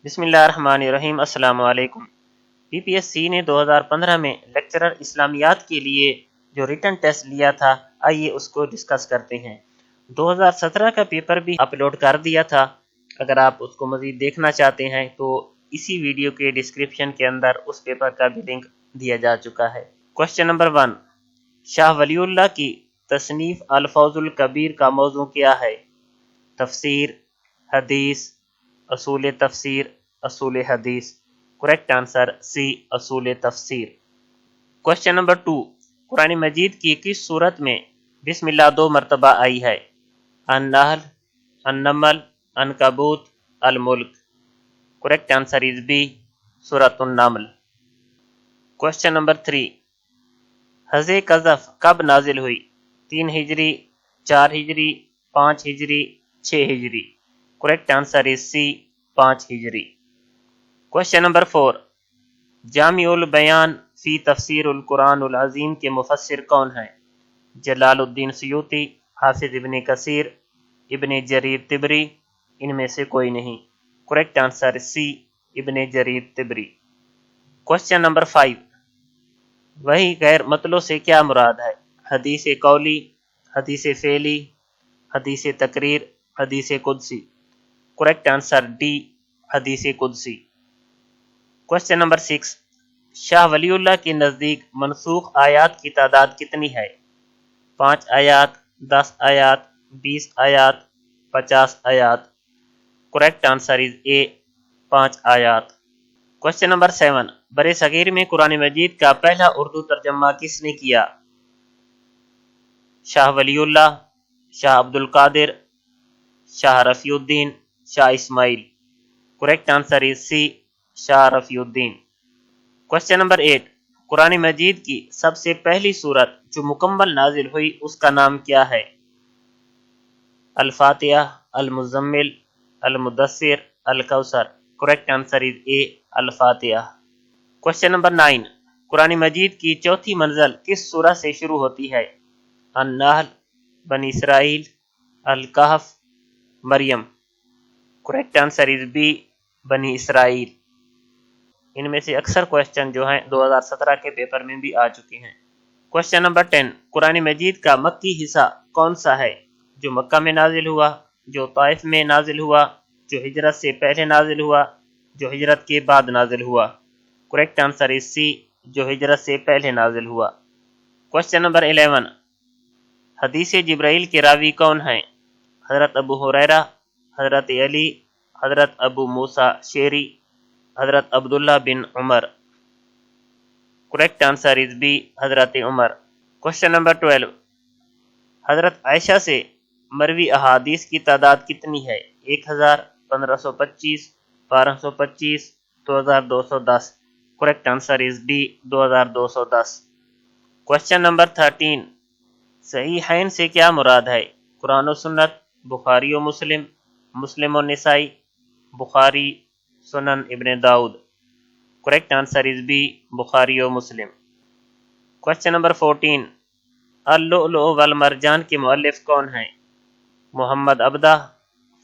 بسم اللہ الرحمن الرحیم۔ السلام علیکم۔ پی پی ایس سی نے 2015 میں لیکچرر اسلامیات کے لیے جو ریٹن ٹیسٹ لیا تھا، آئیے اس کو ڈسکس کرتے ہیں۔ 2017 کا پیپر بھی اپلوڈ کر دیا تھا، اگر آپ اس کو مزید دیکھنا چاہتے ہیں تو اسی ویڈیو کے ڈسکرپشن کے اندر اس پیپر کا بھی لنک دیا جا چکا ہے۔ کوشچن نمبر 1، شاہ ولی اللہ کی تصنیف الفوز الکبیر کا موضوع کیا ہے؟ تفسیر، حدیث، اصول تفسیر، اصول حدیث۔ کریکٹ آنسر سی، اصول تفسیر۔ کوشچن نمبر 2، قرآن مجید کی کس صورت میں بسم اللہ 2 مرتبہ آئی ہے؟ النحل، النمل، عنکبوت، الملک۔ کریکٹ آنسر از بی، سورۃ النمل۔ کوشچن نمبر 3، حز قذف کب نازل ہوئی؟ 3 ہجری، 4 ہجری، 5 ہجری، 6 ہجری۔ کریکٹ آنسر از سی، 5 ہجری۔ کوشچن نمبر 4، جامع البیان فی تفسیر القرآن العظیم کے مفسر کون ہیں؟ جلال الدین سیوطی، حافظ ابن کثیر، ابن جریر طبری، ان میں سے کوئی نہیں۔ کریکٹ آنسر سی، ابن جریر طبری۔ کوشچن نمبر 5، وحی غیر مطلوع سے کیا مراد ہے؟ حدیث قولی، حدیث فعلی، حدیث تقریر، حدیث قدسی۔ کریکٹ آنسر ڈی، حدیث قدسی۔ کوشچن نمبر 6، شاہ ولی اللہ کے نزدیک منسوخ آیات کی تعداد کتنی ہے؟ 5 آیات، 10 آیات، 20 آیات، 50 آیات۔ کریکٹ آنسر از اے، 5 آیات۔ کوشچن نمبر 7، برِ صغیر میں قرآن مجید کا پہلا اردو ترجمہ کس نے کیا؟ شاہ ولی اللہ، شاہ عبد القادر، شاہ رفیع الدین، شاہ اسماعیل۔ Correct answer is C, Shah Rafi Uddin. Question number 8، قرآن مجید کی سب سے پہلی سورت جو مکمل نازل ہوئی اس کا نام کیا ہے؟ الفاتحہ، المزمل، المدثر، الکوثر۔ کریکٹ آنسر از اے، الفاتحہ۔ کوشچن نمبر 9، قرآن مجید کی چوتھی منزل کس سورہ سے شروع ہوتی ہے؟ النحل، بنی اسرائیل، الکہف، مریم۔ کریکٹ آنسر از بی، بنی اسرائیل۔ ان میں سے اکثر کوشچن جو ہیں 2017 کے پیپر میں بھی آ چکے ہیں۔ کوشچن نمبر 10، قرآن مجید کا مکی حصہ کون سا ہے؟ جو مکہ میں نازل ہوا، جو طائف میں نازل ہوا، جو ہجرت سے پہلے نازل ہوا، جو ہجرت کے بعد نازل ہوا۔ کریکٹ آنسر از سی، جو ہجرت سے پہلے نازل ہوا۔ کوشچن نمبر 11، حدیث جبرائیل کے راوی کون ہیں؟ حضرت ابو ہریرہ، حضرت علی، حضرت ابو موسیٰ شیری، حضرت عبداللہ بن عمر۔ کریکٹ آنسر از بی، حضرت عمر۔ کوشچن نمبر 12، حضرت عائشہ سے مروی احادیث کی تعداد کتنی ہے؟ 1000، 1525، 1225، 2210۔ کریکٹ آنسر از ڈی، 2210۔ کوشچن نمبر 13، صحیحین سے کیا مراد ہے؟ قرآن و سنت، بخاری و مسلم، مسلم و نسائی، بخاری، سنن ابن داؤد۔ کریکٹ آنسر از بی، بخاری و مسلم۔ کوشچن نمبر 14، اللؤلؤ والمرجان کے مؤلف کون ہیں؟ محمد عبدہ،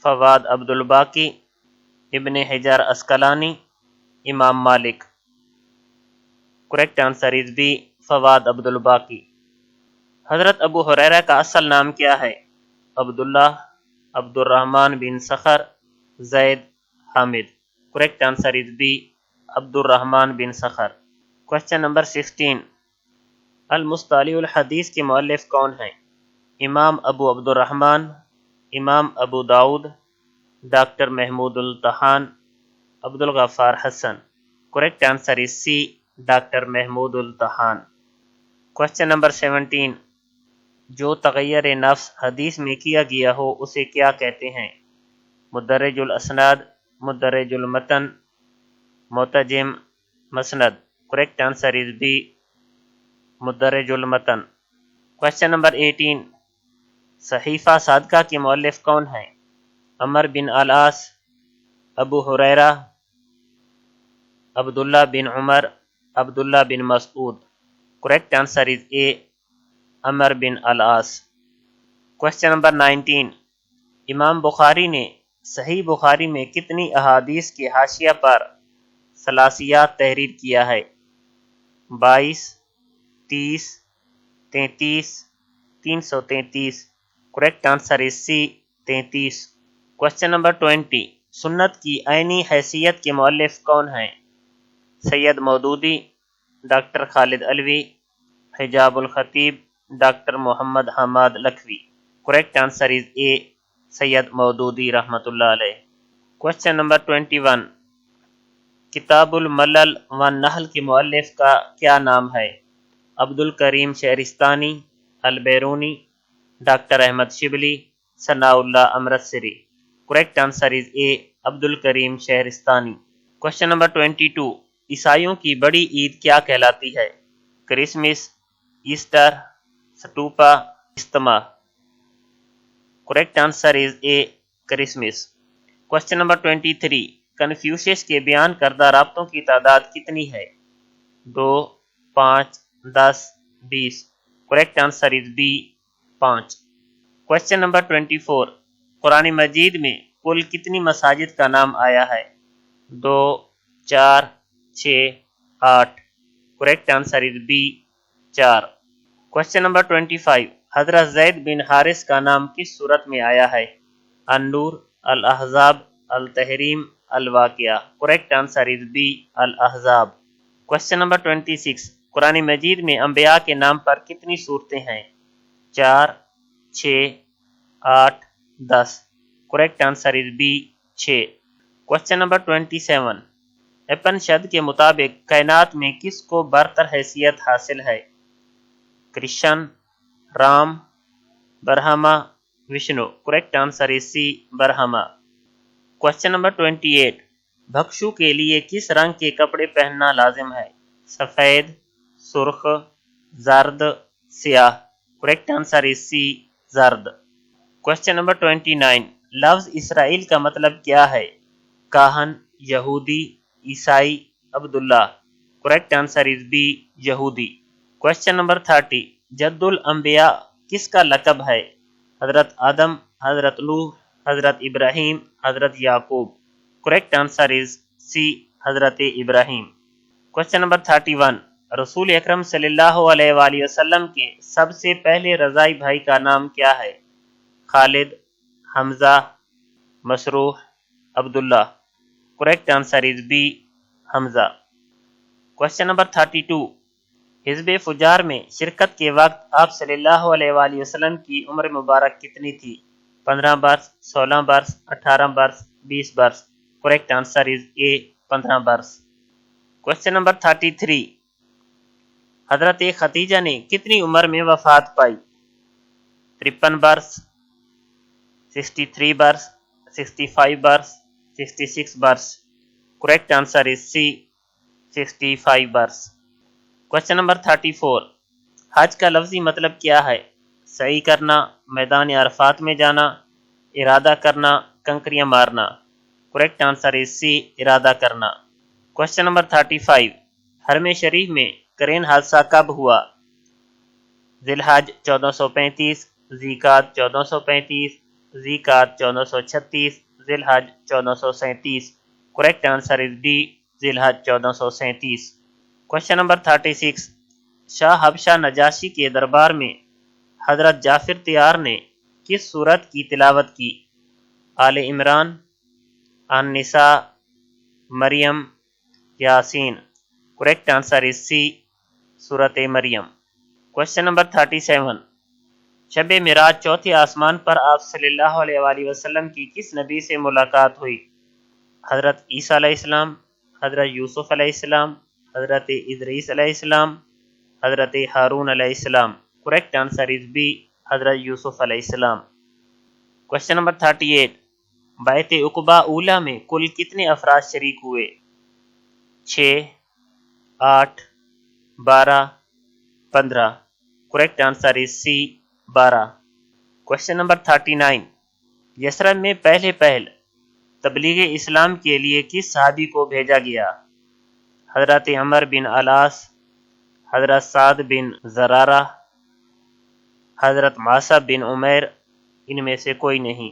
فواد عبد الباقی، ابن حجر عسقلانی، امام مالک۔ کریکٹ آنسر از بی، فواد عبد الباقی۔ حضرت ابو ہریرہ کا اصل نام کیا ہے؟ عبداللہ، عبد الرحمن بن سخر، زید، حامد۔ کریکٹ آنسر از بی، عبد الرحمن بن سخر۔ کوشچن نمبر 16، المصطلح الحدیث کے مؤلف کون ہیں؟ امام ابو عبد الرحمن، امام ابو داؤد، ڈاکٹر محمود الطحان، عبد الغفار حسن۔ Correct answer is C, doctor محمود الطحان۔ کوشچن نمبر 17، جو تغیر نفس حدیث میں کیا گیا ہو اسے کیا کہتے ہیں؟ مدرج الاسناد، مدرج المتن، متجم، مسند۔ کریکٹ آنسر از بی، مدرج المتن۔ کوشچن نمبر 18، صحیفہ صادقہ کے مؤلف کون ہیں؟ عمر بن العاص، ابو ہریرہ، عبداللہ بن عمر، عبداللہ بن مسعود۔ کریکٹ آنسر از اے، عمر بن العاص۔ کوشچن نمبر 19، امام بخاری نے صحیح بخاری میں کتنی احادیث کے حاشیہ پر ثلاثیات تحریر کیا ہے؟ 22، 30، 33، 333۔ Correct answer is C, 33۔ Question number 20، سنت کی عینی حیثیت کے مؤلف کون ہیں؟ سید مودودی، ڈاکٹر خالد علوی، حجاب الخطیب، doctor Muhammad Hammad Lakhvi. Correct answer is A, Syed Maududi رحمۃ اللہ علیہ۔ کوشچن نمبر 21، کتاب الملل والنحل کے مؤلف کا کیا نام ہے؟ عبد الکریم شہرستانی، البیرونی، doctor Ahmad Shibli, Sanaullah Amritsari. Correct answer is A, عبد الکریم شہرستانی۔ کوشچن نمبر 22، عیسائیوں کی بڑی عید کیا کہلاتی ہے؟ کرسمس، ایسٹر، سٹوپا، اجتماع۔ Correct answer is a, Christmas. Question number 23، Confucius کے بیان کردہ رابطوں کی تعداد کتنی ہے؟ 2، 5، 10، 20۔ Correct answer is B, 5۔ Question number 24، قرآن مجید میں کل کتنی مساجد کا نام آیا ہے؟ 2، 4، 6، 8۔ Correct answer is B, 4۔ Question number 25، حضرت زید بن حارث کا نام کس سورت میں آیا ہے؟ النور، الاحزاب، التحریم، الواقعہ۔ کریکٹ آنسر از بی، الاحزاب۔ کوشچن نمبر 26، قرآن مجید میں انبیاء کے نام پر کتنی صورتیں ہیں؟ 4، 6، 8، 10۔ Correct answer is B, 6۔ Question number 27، Upanishad کے مطابق کائنات میں کس کو برتر حیثیت حاصل ہے؟ Krishna, Ram, Brahma, Vishnu. Correct answer is C, Brahma. Question number 28، بھکشو کے لیے کس رنگ کے کپڑے پہننا لازم ہے؟ سفید، سرخ، زرد، سیاہ۔ کریکٹ آنسر از سی، زرد۔ کوشچن نمبر 29، لفظ اسرائیل کا مطلب کیا ہے؟ کاہن، یہودی، عیسائی، عبداللہ۔ کریکٹ آنسر از بی، یہودی۔ کوشچن نمبر 30، جد الانبیاء کس کا لقب ہے؟ حضرت آدم، حضرت نوح، حضرت ابراہیم، حضرت یعقوب۔ کریکٹ آنسر از سی، حضرت ابراہیم۔ کوشچن نمبر 31، رسول اکرم صلی اللہ علیہ وآلہ وسلم کے سب سے پہلے رضائی بھائی کا نام کیا ہے؟ خالد، حمزہ، مسروح، عبداللہ۔ کریکٹ آنسر از بی، حمزہ۔ کوشچن نمبر 32، حزب فجار میں شرکت کے وقت آپ صلی اللہ علیہ وآلہ وسلم کی عمر مبارک کتنی تھی؟ 15 برس، 16 برس، 18 برس، 20 برس۔ کریکٹ آنسر از اے، 15 برس۔ کوشچن نمبر 33، حضرت خدیجہ نے کتنی عمر میں وفات پائی؟ 53 برس، 63 برس، 65 برس، 66 برس۔ کریکٹ آنسر از سی، 65 برس۔ کوشچن نمبر 34، حج کا لفظی مطلب کیا ہے؟ سعی کرنا، میدان عرفات میں جانا، ارادہ کرنا، کنکریاں مارنا۔ کریکٹ آنسر از سی، ارادہ کرنا۔ کوشچن نمبر 35، حرم شریف میں کرین حادثہ کب ہوا؟ ذی الحج 1435، ذیقعد 1435، ذیقعد 1436، ذی الحج 1437۔ کریکٹ آنسر از ڈی، ذی الحج 1437۔ کوشچن نمبر 36، شاہ حبشہ نجاشی کے دربار میں حضرت جعفر تیار نے کس سورت کی تلاوت کی؟ آل عمران، النساء، مریم، یاسین۔ کریکٹ آنسر از سی، سورت مریم۔ کوشچن نمبر 37، شب معراج چوتھے آسمان پر آپ صلی اللہ علیہ وآلہ وسلم کی کس نبی سے ملاقات ہوئی؟ حضرت عیسیٰ علیہ السلام، حضرت یوسف علیہ السلام، حضرت ادریس علیہ السلام، حضرت ہارون علیہ السلام۔ کریکٹ آنسر از بی، حضرت یوسف علیہ السلام۔ کوشچن نمبر 38، بیعت عقبہ اولیٰ میں کل کتنے افراد شریک ہوئے؟ 6، 8، 12، 15۔ Correct answer is C, 12۔ Question number 39، یثرب میں پہلے تبلیغ اسلام کے لیے کس صحابی کو بھیجا گیا؟ حضرت عمر بن العاص، حضرت سعد بن زرارہ، حضرت مصعب بن عمیر، ان میں سے کوئی نہیں۔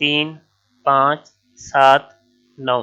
3, 5, 7, 9।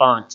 5।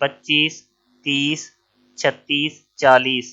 25, 30, 36, 40।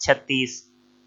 36।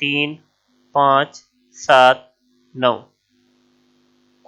3, 5, 7, 9।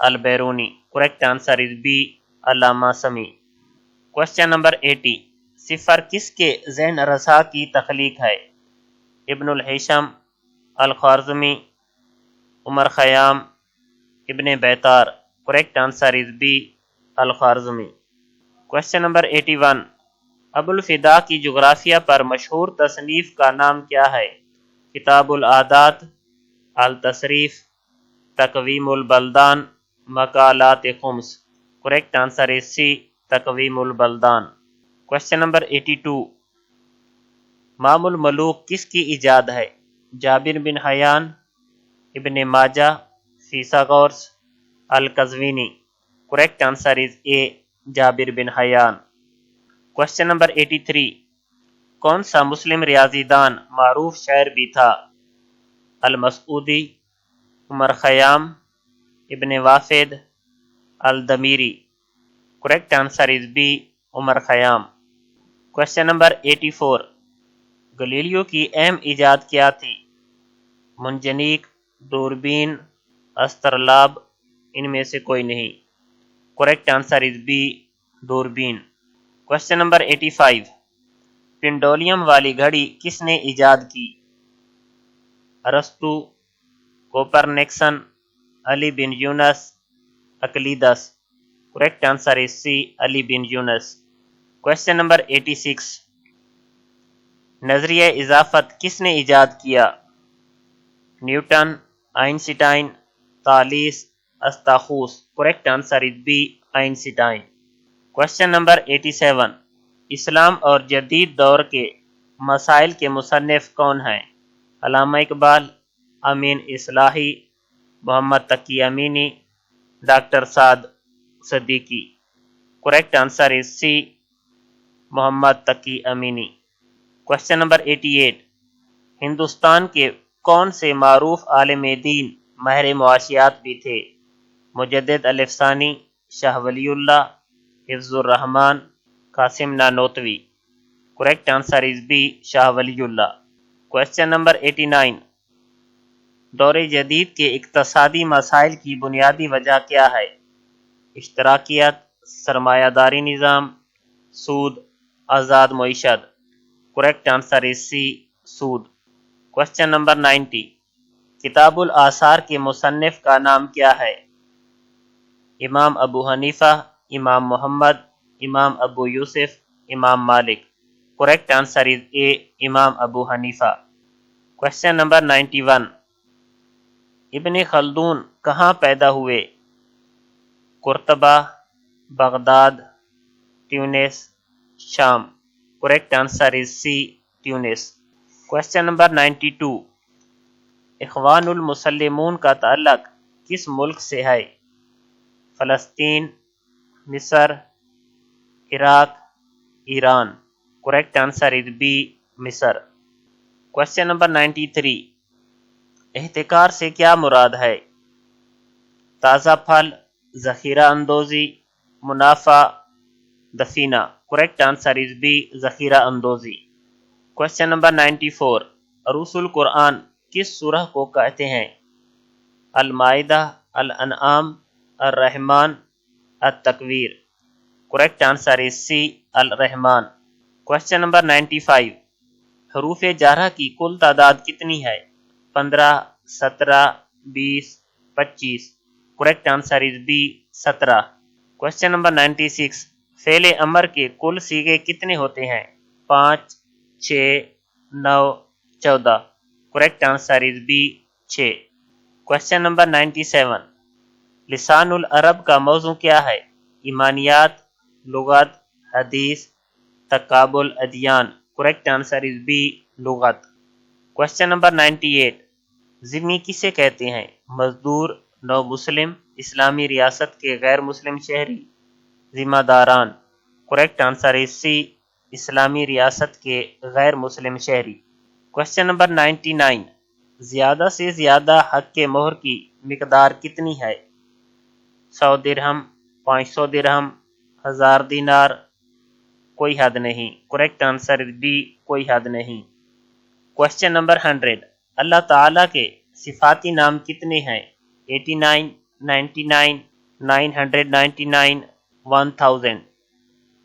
Albiruni. Correct answer is be Allama Sami. Question number 80. صفر کس کے ذہن رسا کی تخلیق ہے؟ ابن الحیثم، الخوارزمی، عمر خیام، ابن بیطار. کریکٹ آنسر از بی الخوارزمی. Question number 81. ابو الفدا کی جغرافیہ پر مشہور تصنیف کا نام کیا ہے؟ کتاب العادات، التصریف، تقویم البلدان، مقالات خمس. کریکٹ آنسر از سی تقویم البلدان. Question number 82. مام الملوک کس کی ایجاد ہے؟ جابر بن حیان، ابن ماجہ، فیثاغورس، القزوینی. کریکٹ آنسر از اے جابر بن حیان. Question number 83. کون سا مسلم ریاضی دان معروف شاعر بھی تھا؟ المسعودی، عمر خیام، ابن وافد، الدمیری. کریکٹ آنسر از بی عمر خیام. Question number 84. گلیلیو کی اہم ایجاد کیا تھی؟ منجنیق، دوربین، استرلاب، ان میں سے کوئی نہیں. کریکٹ آنسر از بی دوربین. Question number 85. پنڈولیم والی گھڑی کس نے ایجاد کی؟ ارسطو، کوپرنکسن، علی بن یونس، اکلیدس. کریکٹ آنسر از سی علی بن یونس. Question number 86. نظریہ اضافت کس نے ایجاد کیا؟ نیوٹن، آئنسٹائن، تالیس، استاخوس. Correct answer is B Einstein. Question number 87. اسلام اور جدید دور کے مسائل کے مصنف کون ہیں؟ علامہ Iqbal, Amin Islahi, Muhammad Taqi Amini, doctor Saad Siddiqui. Correct answer is C Muhammad Taqi Amini. Question number 88. Hindustan کے کون سے معروف عالم دین ماہر معاشیات بھی تھے؟ مجدد الف ثانی، شاہ Waliullah, Hifzur Rahman, Qasim Nanotvi. Correct answer is B Shah Waliullah. Question number 89. دور جدید کے اقتصادی مسائل کی بنیادی وجہ کیا ہے؟ اشتراکیت، سرمایہ داری نظام، سود، آزاد معیشت. کریکٹ آنسر از سی سود. Question number 90. کتاب الآثار کے مصنف کا نام کیا ہے؟ امام ابو حنیفہ، امام محمد، امام ابو یوسف، امام مالک. کریکٹ آنسر از اے امام ابو حنیفہ. Question number 91. ابن خلدون کہاں پیدا ہوئے؟ قرطبہ، بغداد، ٹیونس، شام. Correct answer is C Tunis. Question number 92. اخوان المسلمون کا تعلق کس ملک سے ہے؟ فلسطین، مصر، عراق، ایران. کریکٹ آنسر از بی مصر. Question number 93. احتکار سے کیا مراد ہے؟ تازہ پھل، ذخیرہ اندوزی، منافع، دفینہ. کریکٹ آنسر از بی ذخیرہ اندوزی. Question number 94. عروس القرآن کس سورہ کو کہتے ہیں؟ المائدہ، الانعام، الرحمن، التکویر. کریکٹ آنسر از سی الرحمن. Question number 95. حروف جارحہ کی کل تعداد کتنی ہے؟ 15، 17، 20، 25. Correct answer is B 17. Question number 96. فعل امر کے کل صیغے کتنے ہوتے ہیں؟ 5، 6، 9، 14. Correct answer is B 6. Question number 97. لسان العرب کا موضوع کیا ہے؟ ایمانیات، لغت، حدیث، تقابل ادیان. کریکٹ آنسر از بی لغت. Question number 98. ذمہ کسے کہتے ہیں؟ مزدور، نو مسلم، اسلامی ریاست کے غیر مسلم شہری، ذمہ داران. کریکٹ آنسر از سی اسلامی ریاست کے غیر مسلم شہری. Question number 99. زیادہ سے زیادہ حق مہر کی مقدار کتنی ہے؟ 100 درہم، 500 درہم، 1000 دینار. کوئی حد نہیں. کریکٹ آنسر از بی کوئی حد نہیں. Question number 100. اللہ تعالیٰ کے صفاتی نام کتنے ہیں؟ 89، 99, 999, 1000.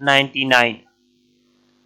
99.